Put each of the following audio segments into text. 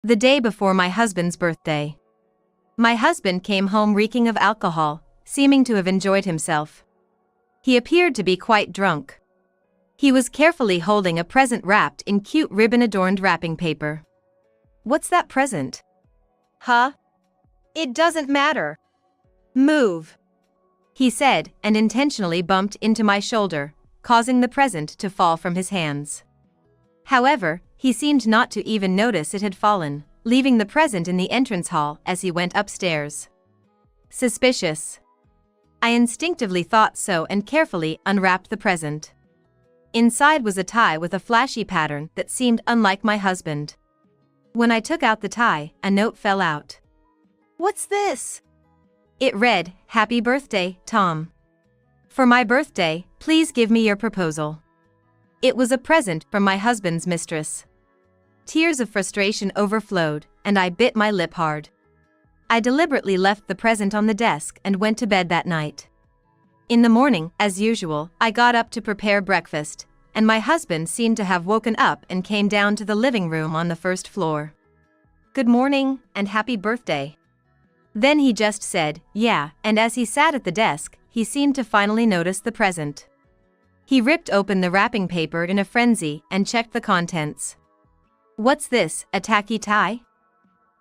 The day before my husband's birthday. My husband came home reeking of alcohol, seeming to have enjoyed himself. He appeared to be quite drunk. He was carefully holding a present wrapped in cute ribbon-adorned wrapping paper. "What's that present?" "Huh? It doesn't matter. Move," he said, and intentionally bumped into my shoulder, causing the present to fall from his hands. However, he seemed not to even notice it had fallen, leaving the present in the entrance hall as he went upstairs. Suspicious. I instinctively thought so and carefully unwrapped the present. Inside was a tie with a flashy pattern that seemed unlike my husband. When I took out the tie, a note fell out. "What's this?" It read, "Happy birthday, Tom. For my birthday, please give me your proposal." It was a present from my husband's mistress. Tears of frustration overflowed, and I bit my lip hard. I deliberately left the present on the desk and went to bed that night. In the morning, as usual, I got up to prepare breakfast, and my husband seemed to have woken up and came down to the living room on the first floor. "Good morning, and happy birthday." Then he just said, "Yeah," and as he sat at the desk, he seemed to finally notice the present. He ripped open the wrapping paper in a frenzy and checked the contents. "What's this, a tacky tie?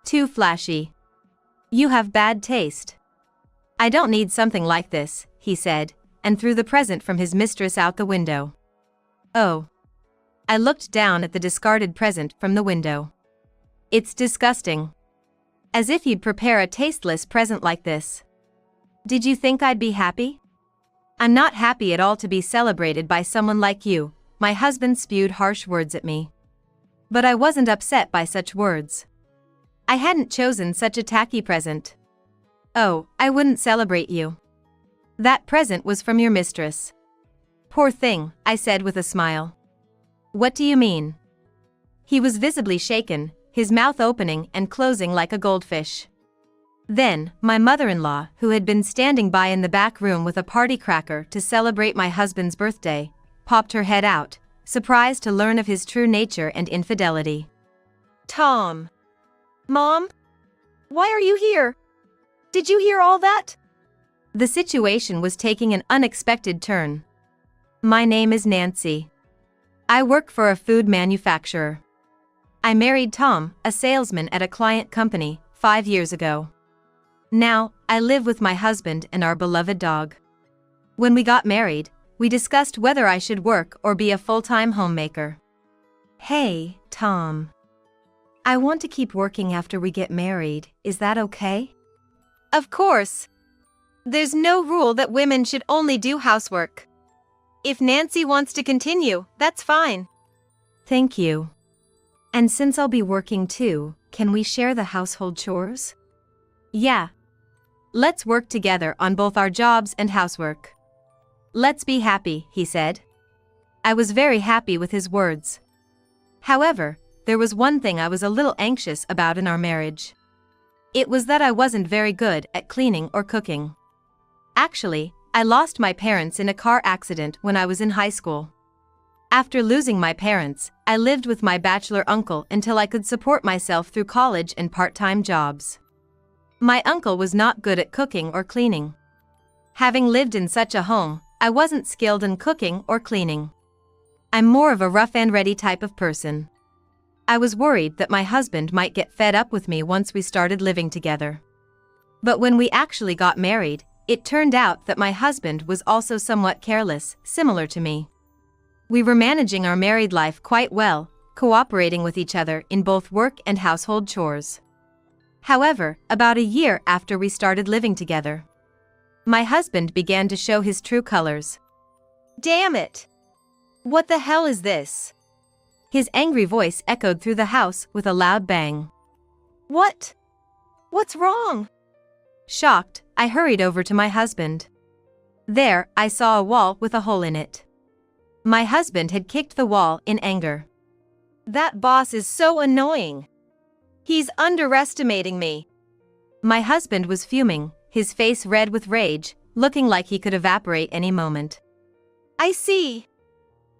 Too flashy. You have bad taste. I don't need something like this," he said, and threw the present from his mistress out the window. Oh. I looked down at the discarded present from the window. It's disgusting. As if you'd prepare a tasteless present like this. Did you think I'd be happy? I'm not happy at all to be celebrated by someone like you. My husband spewed harsh words at me. But I wasn't upset by such words. I hadn't chosen such a tacky present. "Oh, I wouldn't celebrate you. That present was from your mistress." "Poor thing," I said with a smile. "What do you mean?" He was visibly shaken, his mouth opening and closing like a goldfish. Then, my mother-in-law, who had been standing by in the back room with a party cracker to celebrate my husband's birthday, popped her head out, surprised to learn of his true nature and infidelity. "Tom. Mom? Why are you here? Did you hear all that?" The situation was taking an unexpected turn. "My name is Nancy. I work for a food manufacturer. I married Tom, a salesman at a client company, 5 years ago. Now, I live with my husband and our beloved dog. When we got married, we discussed whether I should work or be a full-time homemaker." "Hey, Tom. I want to keep working after we get married, is that okay?" "Of course. There's no rule that women should only do housework. If Nancy wants to continue, that's fine." "Thank you. And since I'll be working too, can we share the household chores?" "Yeah. Let's work together on both our jobs and housework. Let's be happy," he said. I was very happy with his words. However, there was one thing I was a little anxious about in our marriage. It was that I wasn't very good at cleaning or cooking. Actually, I lost my parents in a car accident when I was in high school. After losing my parents, I lived with my bachelor uncle until I could support myself through college and part-time jobs. My uncle was not good at cooking or cleaning. Having lived in such a home, I wasn't skilled in cooking or cleaning. I'm more of a rough and ready type of person. I was worried that my husband might get fed up with me once we started living together. But when we actually got married, it turned out that my husband was also somewhat careless, similar to me. We were managing our married life quite well, cooperating with each other in both work and household chores. However, about a year after we started living together, my husband began to show his true colors. "Damn it! What the hell is this?" His angry voice echoed through the house with a loud bang. "What? What's wrong?" Shocked, I hurried over to my husband. There, I saw a wall with a hole in it. My husband had kicked the wall in anger. "That boss is so annoying. He's underestimating me." My husband was fuming, his face red with rage, looking like he could evaporate any moment. "I see.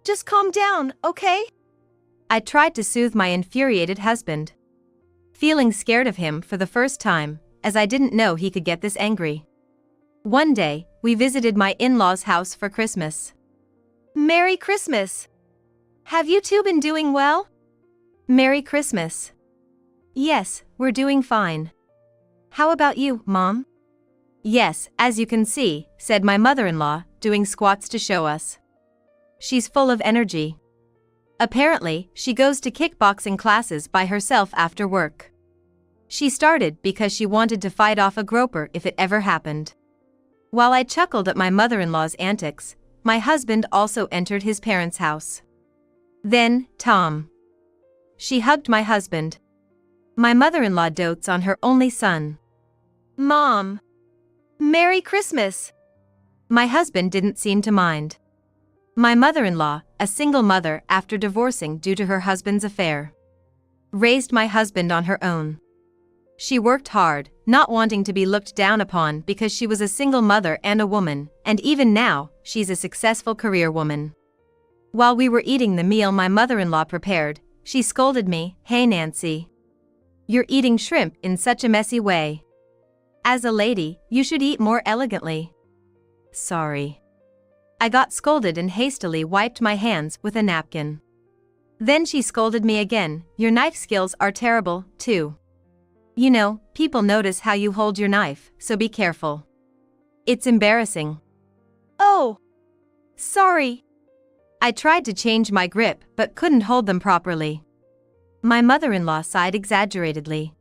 Just calm down, okay?" I tried to soothe my infuriated husband. feeling scared of him for the first time, as I didn't know he could get this angry. One day, we visited my in-laws' house for Christmas. Merry Christmas! Have you two been doing well? Merry Christmas. Yes, we're doing fine. How about you, Mom? Yes, as you can see, said my mother-in-law, doing squats to show us. She's full of energy. Apparently, she goes to kickboxing classes by herself after work. She started because she wanted to fight off a groper if it ever happened. While I chuckled at my mother-in-law's antics, my husband also entered his parents' house. Then, Tom. She hugged my husband. My mother-in-law dotes on her only son. Mom. Merry Christmas. My husband didn't seem to mind. My mother-in-law, a single mother after divorcing due to her husband's affair, raised my husband on her own. She worked hard, not wanting to be looked down upon because she was a single mother and a woman, and even now, she's a successful career woman. While we were eating the meal my mother-in-law prepared, she scolded me, "Hey Nancy. You're eating shrimp in such a messy way. As a lady, you should eat more elegantly." Sorry. I got scolded and hastily wiped my hands with a napkin. Then she scolded me again, "Your knife skills are terrible, too. You know, people notice how you hold your knife, so be careful. It's embarrassing." Oh. Sorry. I tried to change my grip but couldn't hold them properly. My mother-in-law sighed exaggeratedly.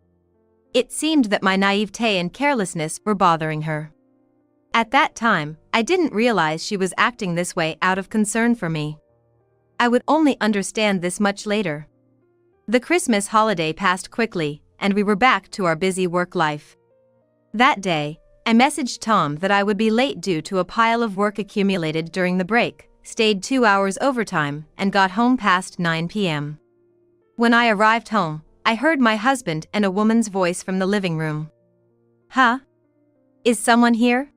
It seemed that my naivete and carelessness were bothering her. At that time, I didn't realize she was acting this way out of concern for me. I would only understand this much later. The Christmas holiday passed quickly, and we were back to our busy work life. That day, I messaged Tom that I would be late due to a pile of work accumulated during the break, stayed 2 hours overtime, and got home past 9 p.m. When I arrived home, I heard my husband and a woman's voice from the living room. Huh? Is someone here?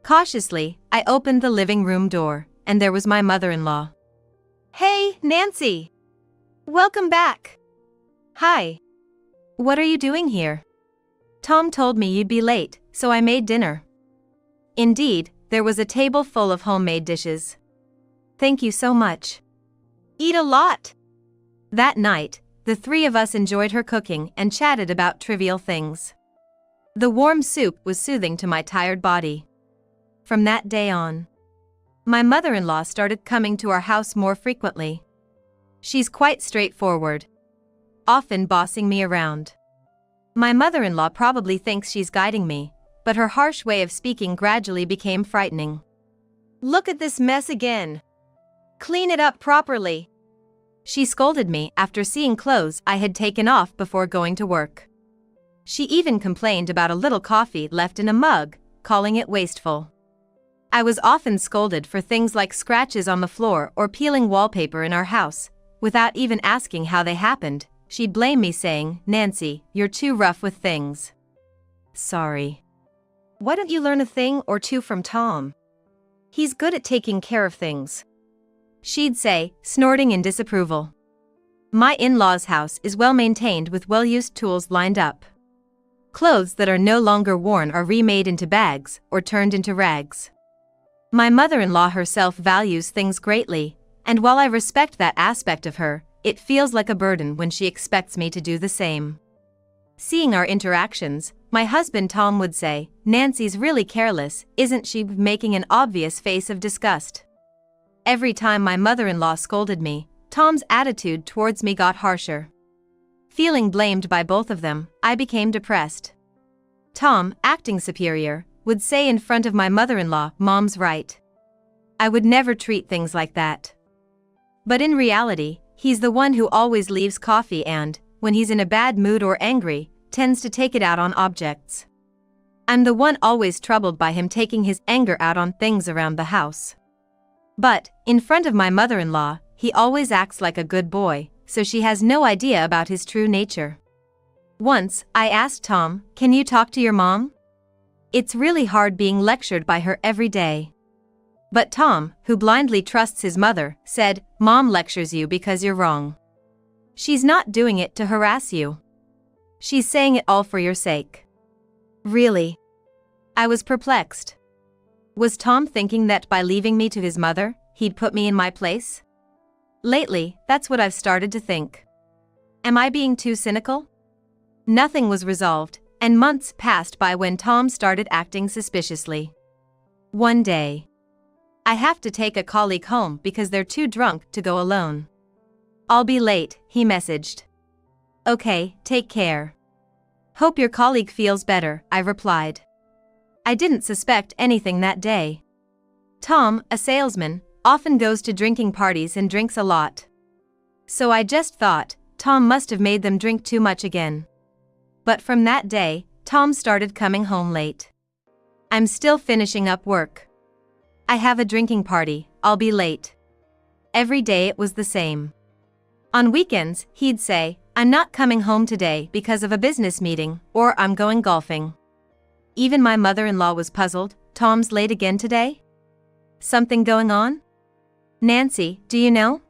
Cautiously, I opened the living room door, and there was my mother-in-law. Hey, Nancy! Welcome back! Hi. What are you doing here? Tom told me you'd be late, so I made dinner. Indeed, there was a table full of homemade dishes. Thank you so much. Eat a lot. That night, the three of us enjoyed her cooking and chatted about trivial things. The warm soup was soothing to my tired body. From that day on, my mother-in-law started coming to our house more frequently. She's quite straightforward, often bossing me around. My mother-in-law probably thinks she's guiding me, but her harsh way of speaking gradually became frightening. Look at this mess again. Clean it up properly. She scolded me after seeing clothes I had taken off before going to work. She even complained about a little coffee left in a mug, calling it wasteful. I was often scolded for things like scratches on the floor or peeling wallpaper in our house. Without even asking how they happened, she'd blame me saying, "Nancy, you're too rough with things." Sorry. Why don't you learn a thing or two from Tom? He's good at taking care of things, she'd say, snorting in disapproval. My in-laws' house is well maintained with well-used tools lined up. Clothes that are no longer worn are remade into bags or turned into rags. My mother-in-law herself values things greatly, and while I respect that aspect of her, it feels like a burden when she expects me to do the same. Seeing our interactions, my husband Tom would say, "Nancy's really careless, isn't she?" making an obvious face of disgust. Every time my mother-in-law scolded me, Tom's attitude towards me got harsher. Feeling blamed by both of them, I became depressed. Tom, acting superior, would say in front of my mother-in-law, "Mom's right. I would never treat things like that." But in reality, he's the one who always leaves coffee and, when he's in a bad mood or angry, tends to take it out on objects. I'm the one always troubled by him taking his anger out on things around the house. But, in front of my mother-in-law, he always acts like a good boy, so she has no idea about his true nature. Once, I asked Tom, "Can you talk to your mom? It's really hard being lectured by her every day." But Tom, who blindly trusts his mother, said, "Mom lectures you because you're wrong. She's not doing it to harass you." She's saying it all for your sake. Really? I was perplexed. Was Tom thinking that by leaving me to his mother, he'd put me in my place? Lately, that's what I've started to think. Am I being too cynical? Nothing was resolved, and months passed by when Tom started acting suspiciously. One day, I have to take a colleague home because they're too drunk to go alone. I'll be late, he messaged. Okay, take care. Hope your colleague feels better, I replied. I didn't suspect anything that day. Tom, a salesman, often goes to drinking parties and drinks a lot. So I just thought, Tom must have made them drink too much again. But from that day, Tom started coming home late. I'm still finishing up work. I have a drinking party, I'll be late. Every day it was the same. On weekends, he'd say, I'm not coming home today because of a business meeting, or I'm going golfing. Even my mother-in-law was puzzled, Tom's late again today? Something going on? Nancy, do you know?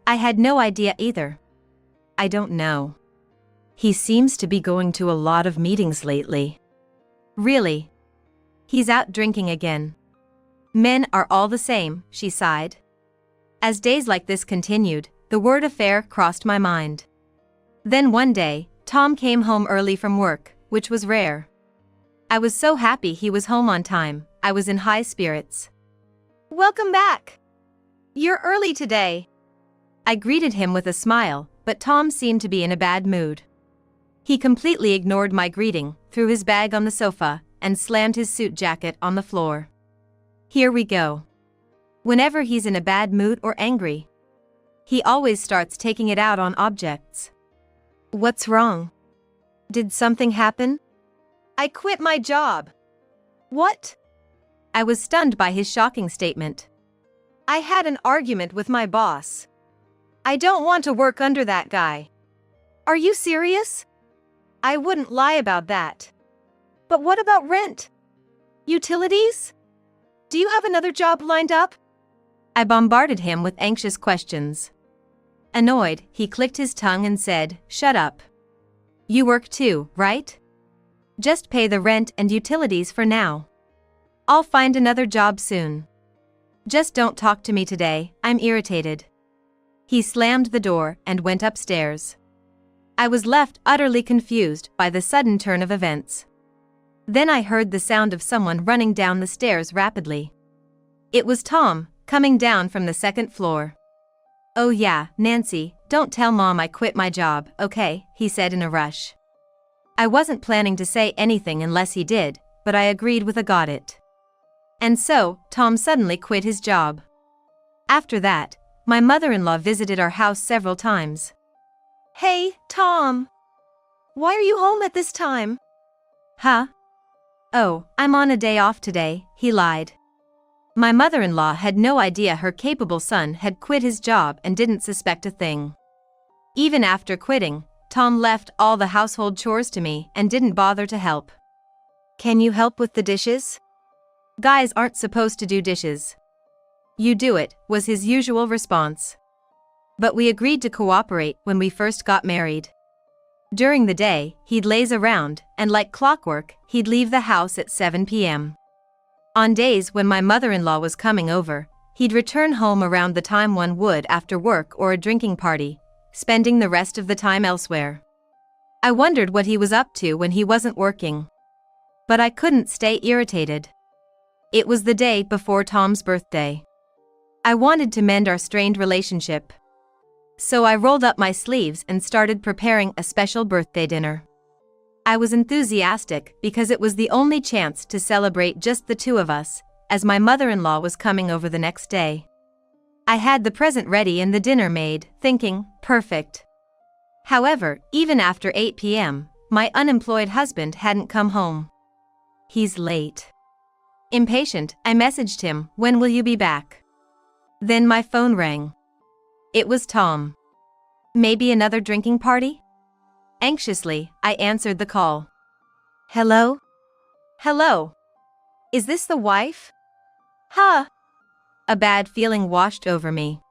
I had no idea either. I don't know. He seems to be going to a lot of meetings lately. Really? He's out drinking again. Men are all the same, she sighed. As days like this continued, the word affair crossed my mind. Then one day, Tom came home early from work, which was rare. I was so happy he was home on time, I was in high spirits. Welcome back! You're early today. I greeted him with a smile, but Tom seemed to be in a bad mood. He completely ignored my greeting, threw his bag on the sofa, and slammed his suit jacket on the floor. Here we go. Whenever he's in a bad mood or angry, he always starts taking it out on objects. What's wrong? Did something happen? I quit my job. What? I was stunned by his shocking statement. I had an argument with my boss. I don't want to work under that guy. Are you serious? I wouldn't lie about that. But what about rent? Utilities? Do you have another job lined up? I bombarded him with anxious questions. Annoyed, he clicked his tongue and said, Shut up. You work too, right? Just pay the rent and utilities for now. I'll find another job soon. Just don't talk to me today, I'm irritated. He slammed the door and went upstairs. I was left utterly confused by the sudden turn of events. Then I heard the sound of someone running down the stairs rapidly. It was Tom, coming down from the second floor. Oh yeah, Nancy, don't tell Mom I quit my job, okay, he said in a rush. I wasn't planning to say anything unless he did, but I agreed with a got it. And so, Tom suddenly quit his job. After that, my mother-in-law visited our house several times. Hey, Tom. Why are you home at this time? Huh? Oh, I'm on a day off today, he lied. My mother-in-law had no idea her capable son had quit his job and didn't suspect a thing. Even after quitting, Tom left all the household chores to me and didn't bother to help. Can you help with the dishes? Guys aren't supposed to do dishes. You do it, was his usual response. But we agreed to cooperate when we first got married. During the day, he'd laze around, and like clockwork, he'd leave the house at 7 p.m. On days when my mother-in-law was coming over, he'd return home around the time one would after work or a drinking party, spending the rest of the time elsewhere. I wondered what he was up to when he wasn't working. But I couldn't stay irritated. It was the day before Tom's birthday. I wanted to mend our strained relationship. So I rolled up my sleeves and started preparing a special birthday dinner. I was enthusiastic because it was the only chance to celebrate just the two of us, as my mother-in-law was coming over the next day. I had the present ready and the dinner made, thinking, perfect. However, even after 8 p.m., my unemployed husband hadn't come home. He's late. Impatient, I messaged him, when will you be back? Then my phone rang. It was Tom. Maybe another drinking party? Anxiously, I answered the call. Hello? Hello. Is this the wife? Huh. A bad feeling washed over me.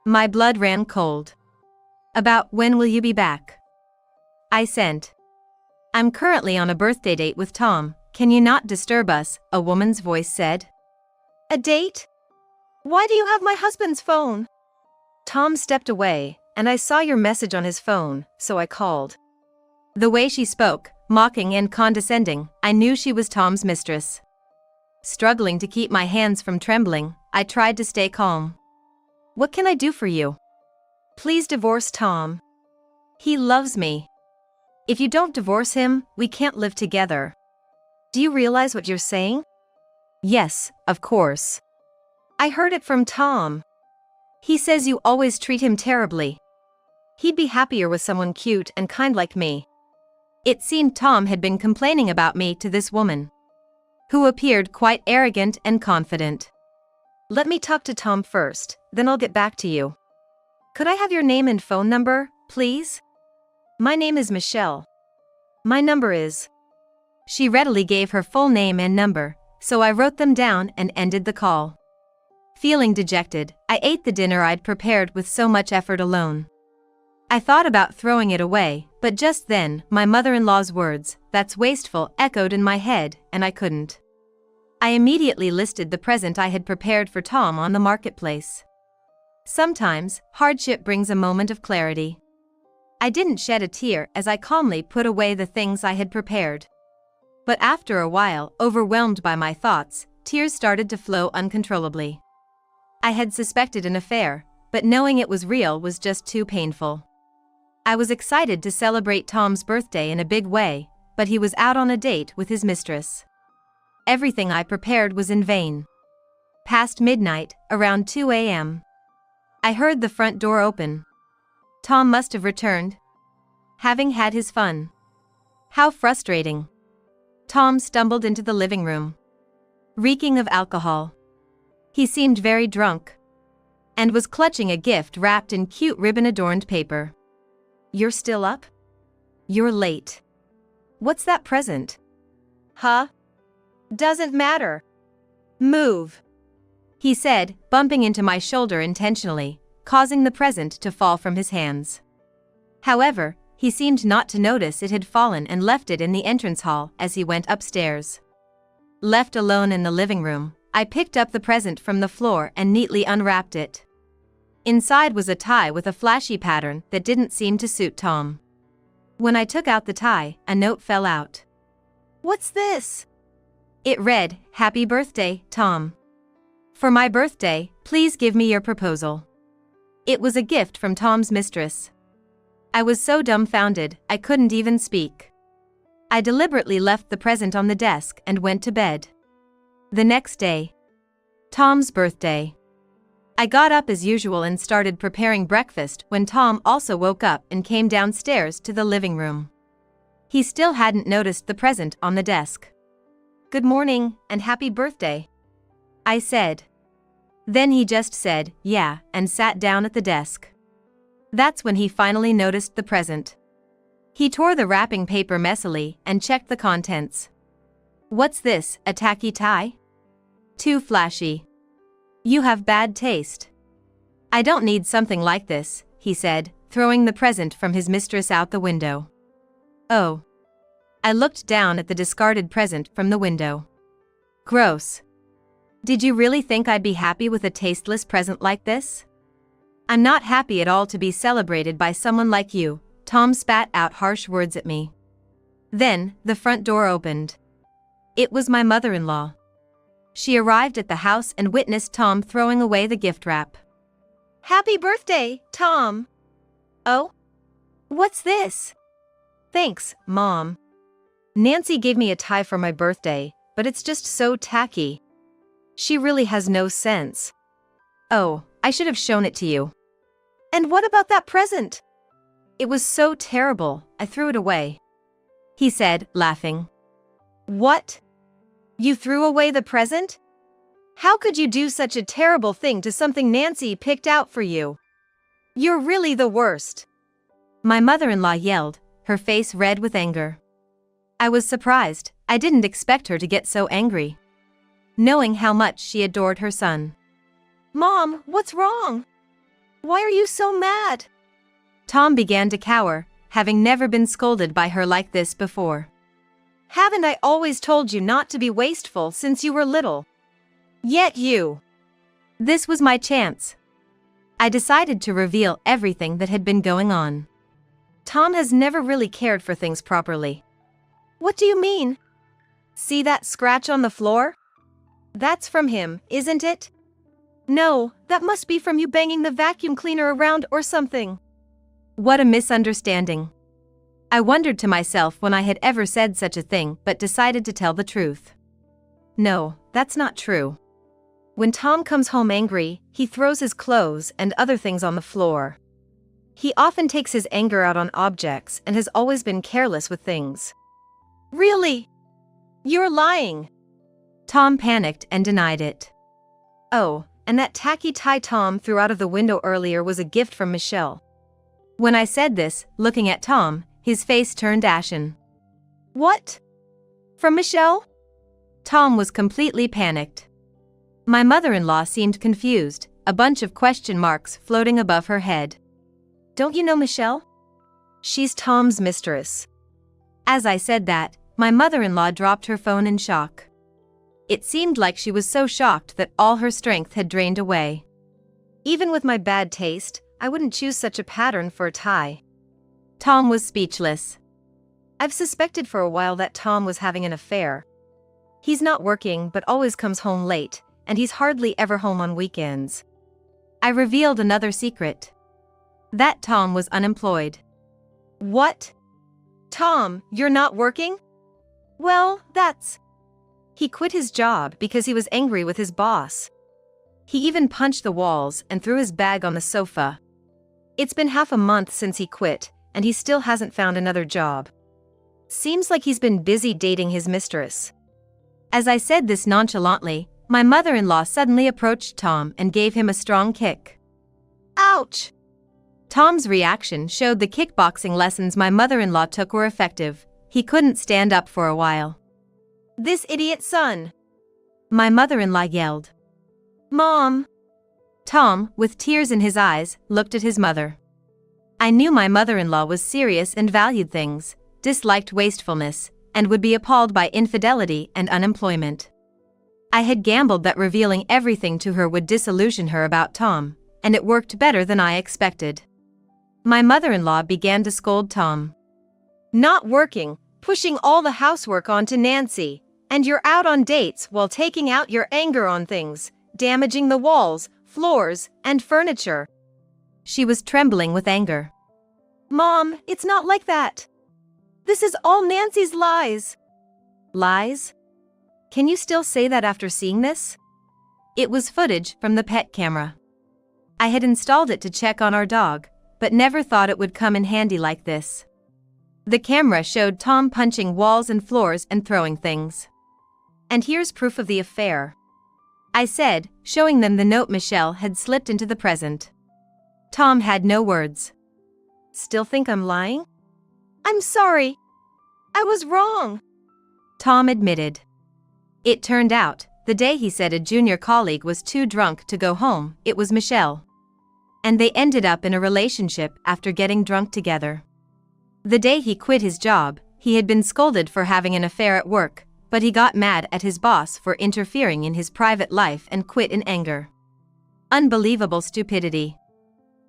My blood ran cold. About when will you be back? I sent. I'm currently on a birthday date with Tom. Can you not disturb us? A woman's voice said. A date? Why do you have my husband's phone? Tom stepped away, and I saw your message on his phone, so I called. The way she spoke, mocking and condescending, I knew she was Tom's mistress. Struggling to keep my hands from trembling, I tried to stay calm. What can I do for you? Please divorce Tom. He loves me. If you don't divorce him, we can't live together. Do you realize what you're saying? Yes, of course. I heard it from Tom. He says you always treat him terribly. He'd be happier with someone cute and kind like me. It seemed Tom had been complaining about me to this woman, who appeared quite arrogant and confident. Let me talk to Tom first, then I'll get back to you. Could I have your name and phone number, please? My name is Michelle. My number is... She readily gave her full name and number, so I wrote them down and ended the call. Feeling dejected, I ate the dinner I'd prepared with so much effort alone. I thought about throwing it away, but just then, my mother-in-law's words, "That's wasteful," echoed in my head, and I couldn't. I immediately listed the present I had prepared for Tom on the marketplace. Sometimes, hardship brings a moment of clarity. I didn't shed a tear as I calmly put away the things I had prepared. But after a while, overwhelmed by my thoughts, tears started to flow uncontrollably. I had suspected an affair, but knowing it was real was just too painful. I was excited to celebrate Tom's birthday in a big way, but he was out on a date with his mistress. Everything I prepared was in vain. Past midnight, around 2 a.m., I heard the front door open. Tom must have returned, having had his fun. How frustrating. Tom stumbled into the living room, reeking of alcohol. He seemed very drunk, and was clutching a gift wrapped in cute ribbon-adorned paper. You're still up? You're late. What's that present? Huh? Doesn't matter. Move, he said, bumping into my shoulder intentionally, causing the present to fall from his hands. However, he seemed not to notice it had fallen and left it in the entrance hall as he went upstairs. Left alone in the living room, I picked up the present from the floor and neatly unwrapped it. Inside was a tie with a flashy pattern that didn't seem to suit Tom. When I took out the tie, a note fell out. What's this? It read, "Happy birthday, Tom. For my birthday, please give me your proposal." It was a gift from Tom's mistress. I was so dumbfounded, I couldn't even speak. I deliberately left the present on the desk and went to bed. The next day, Tom's birthday. I got up as usual and started preparing breakfast when Tom also woke up and came downstairs to the living room. He still hadn't noticed the present on the desk. "Good morning, and happy birthday," I said. Then he just said, "Yeah," and sat down at the desk. That's when he finally noticed the present. He tore the wrapping paper messily and checked the contents. "What's this, a tacky tie? Too flashy. You have bad taste. I don't need something like this," he said, throwing the present from his mistress out the window. Oh. I looked down at the discarded present from the window. Gross. Did you really think I'd be happy with a tasteless present like this? I'm not happy at all to be celebrated by someone like you. Tom spat out harsh words at me. Then, the front door opened. It was my mother-in-law. She arrived at the house and witnessed Tom throwing away the gift wrap. Happy birthday, Tom. Oh? What's this? Thanks, Mom. Nancy gave me a tie for my birthday, but it's just so tacky. She really has no sense. Oh, I should have shown it to you. And what about that present? It was so terrible, I threw it away, he said, laughing. What? You threw away the present? How could you do such a terrible thing to something Nancy picked out for you? You're really the worst. My mother-in-law yelled, her face red with anger. I was surprised. I didn't expect her to get so angry, knowing how much she adored her son. Mom, what's wrong? Why are you so mad? Tom began to cower, having never been scolded by her like this before. Haven't I always told you not to be wasteful since you were little? Yet you. This was my chance. I decided to reveal everything that had been going on. Tom has never really cared for things properly. What do you mean? See that scratch on the floor? That's from him, isn't it? No, that must be from you banging the vacuum cleaner around or something. What a misunderstanding. I wondered to myself when I had ever said such a thing, but decided to tell the truth. No, that's not true. When Tom comes home angry, he throws his clothes and other things on the floor. He often takes his anger out on objects and has always been careless with things. Really? You're lying. Tom panicked and denied it. Oh, and that tacky tie Tom threw out of the window earlier was a gift from Michelle. When I said this, looking at Tom, his face turned ashen. What? From Michelle? Tom was completely panicked. My mother-in-law seemed confused, a bunch of question marks floating above her head. Don't you know Michelle? She's Tom's mistress. As I said that, my mother-in-law dropped her phone in shock. It seemed like she was so shocked that all her strength had drained away. Even with my bad taste, I wouldn't choose such a pattern for a tie. Tom was speechless. I've suspected for a while that Tom was having an affair. He's not working but always comes home late, and he's hardly ever home on weekends. I revealed another secret. That Tom was unemployed. What? Tom, you're not working? Well, that's... He quit his job because he was angry with his boss. He even punched the walls and threw his bag on the sofa. It's been half a month since he quit, and he still hasn't found another job. Seems like he's been busy dating his mistress. As I said this nonchalantly, my mother-in-law suddenly approached Tom and gave him a strong kick. Ouch! Tom's reaction showed the kickboxing lessons my mother-in-law took were effective. He couldn't stand up for a while. This idiot son! My mother-in-law yelled. Mom! Tom, with tears in his eyes, looked at his mother. I knew my mother-in-law was serious and valued things, disliked wastefulness, and would be appalled by infidelity and unemployment. I had gambled that revealing everything to her would disillusion her about Tom, and it worked better than I expected. My mother-in-law began to scold Tom. Not working, pushing all the housework onto Nancy, and you're out on dates while taking out your anger on things, damaging the walls, floors, and furniture. She was trembling with anger. Mom, it's not like that. This is all Nancy's lies. Lies? Can you still say that after seeing this? It was footage from the pet camera. I had installed it to check on our dog, but never thought it would come in handy like this. The camera showed Tom punching walls and floors and throwing things. And here's proof of the affair, I said, showing them the note Michelle had slipped into the present. Tom had no words. Still think I'm lying? I'm sorry. I was wrong, Tom admitted. It turned out, the day he said a junior colleague was too drunk to go home, it was Michelle. And they ended up in a relationship after getting drunk together. The day he quit his job, he had been scolded for having an affair at work, but he got mad at his boss for interfering in his private life and quit in anger. Unbelievable stupidity.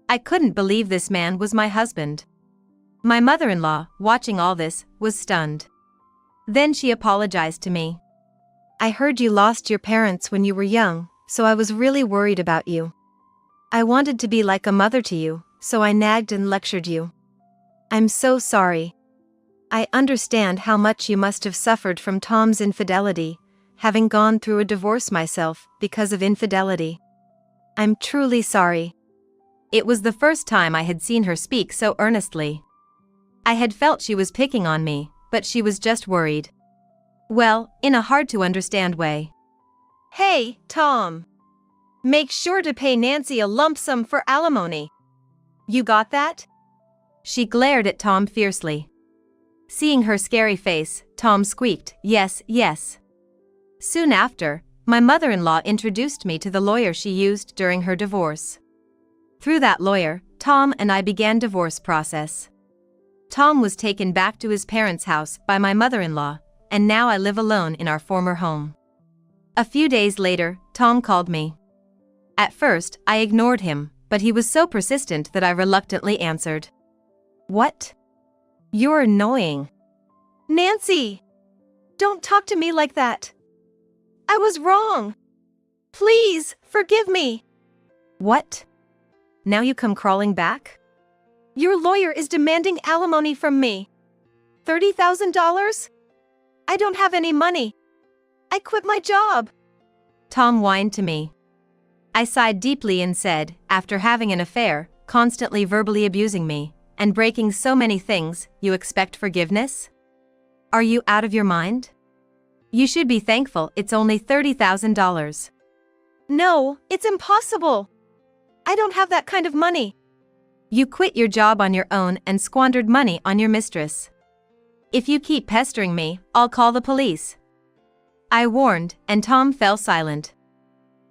I couldn't believe this man was my husband. My mother-in-law, watching all this, was stunned. Then she apologized to me. I heard you lost your parents when you were young, so I was really worried about you. I wanted to be like a mother to you, so I nagged and lectured you. I'm so sorry. I understand how much you must have suffered from Tom's infidelity, having gone through a divorce myself because of infidelity. I'm truly sorry. It was the first time I had seen her speak so earnestly. I had felt she was picking on me, but she was just worried. Well, in a hard-to-understand way. Hey, Tom. Make sure to pay Nancy a lump sum for alimony. You got that? She glared at Tom fiercely. Seeing her scary face, Tom squeaked, "Yes, yes." Soon after, my mother-in-law introduced me to the lawyer she used during her divorce. Through that lawyer, Tom and I began divorce process. Tom was taken back to his parents' house by my mother-in-law, and now I live alone in our former home. A few days later, Tom called me. At first, I ignored him, but he was so persistent that I reluctantly answered. What? You're annoying. Nancy! Don't talk to me like that. I was wrong. Please, forgive me. What? Now you come crawling back? Your lawyer is demanding alimony from me. $30,000? I don't have any money. I quit my job. Tom whined to me. I sighed deeply and said, after having an affair, constantly verbally abusing me, and breaking so many things, you expect forgiveness? Are you out of your mind? You should be thankful it's only $30,000. No, it's impossible. I don't have that kind of money. You quit your job on your own and squandered money on your mistress. If you keep pestering me, I'll call the police. I warned, and Tom fell silent.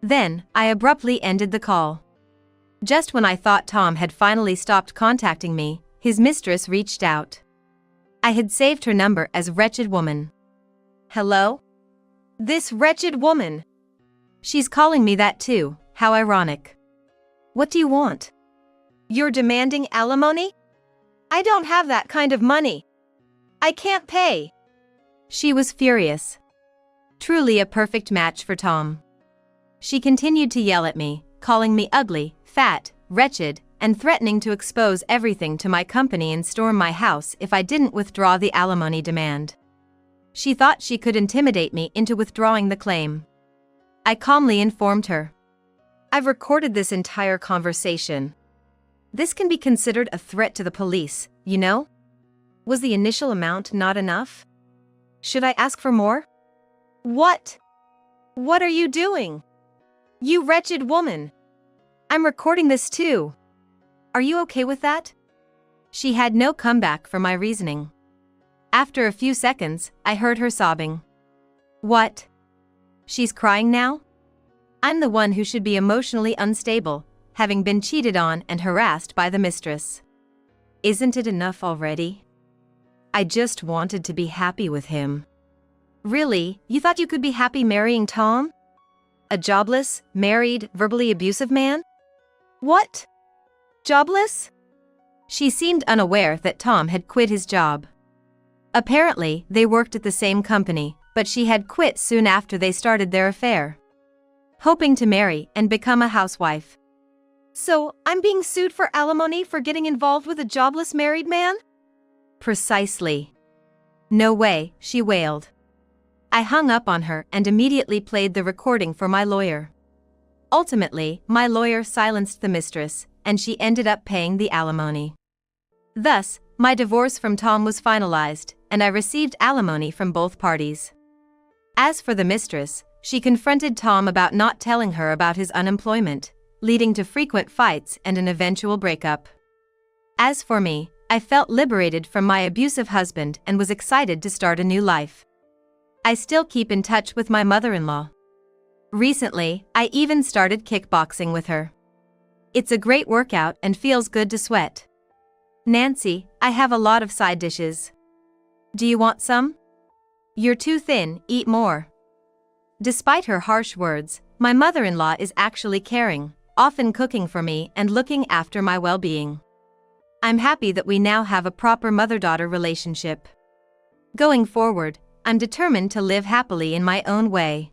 Then, I abruptly ended the call. Just when I thought Tom had finally stopped contacting me, his mistress reached out. I had saved her number as Wretched Woman. Hello? This wretched woman. She's calling me that too, how ironic. What do you want? You're demanding alimony? I don't have that kind of money. I can't pay. She was furious. Truly a perfect match for Tom. She continued to yell at me, calling me ugly, fat, wretched, and threatening to expose everything to my company and storm my house if I didn't withdraw the alimony demand. She thought she could intimidate me into withdrawing the claim. I calmly informed her. I've recorded this entire conversation. This can be considered a threat to the police, you know? Was the initial amount not enough? Should I ask for more? What? What are you doing? You wretched woman. I'm recording this too. Are you okay with that? She had no comeback for my reasoning. After a few seconds, I heard her sobbing. What? She's crying now? I'm the one who should be emotionally unstable, having been cheated on and harassed by the mistress. Isn't it enough already? I just wanted to be happy with him. Really, you thought you could be happy marrying Tom? A jobless, married, verbally abusive man? What? Jobless? She seemed unaware that Tom had quit his job. Apparently, they worked at the same company, but she had quit soon after they started their affair, hoping to marry and become a housewife. So, I'm being sued for alimony for getting involved with a jobless married man? Precisely. No way, she wailed. I hung up on her and immediately played the recording for my lawyer. Ultimately, my lawyer silenced the mistress, and she ended up paying the alimony. Thus, my divorce from Tom was finalized, and I received alimony from both parties. As for the mistress, she confronted Tom about not telling her about his unemployment, leading to frequent fights and an eventual breakup. As for me, I felt liberated from my abusive husband and was excited to start a new life. I still keep in touch with my mother-in-law. Recently, I even started kickboxing with her. It's a great workout and feels good to sweat. Nancy, I have a lot of side dishes. Do you want some? You're too thin, eat more. Despite her harsh words, my mother-in-law is actually caring, often cooking for me and looking after my well-being. I'm happy that we now have a proper mother-daughter relationship. Going forward, I'm determined to live happily in my own way.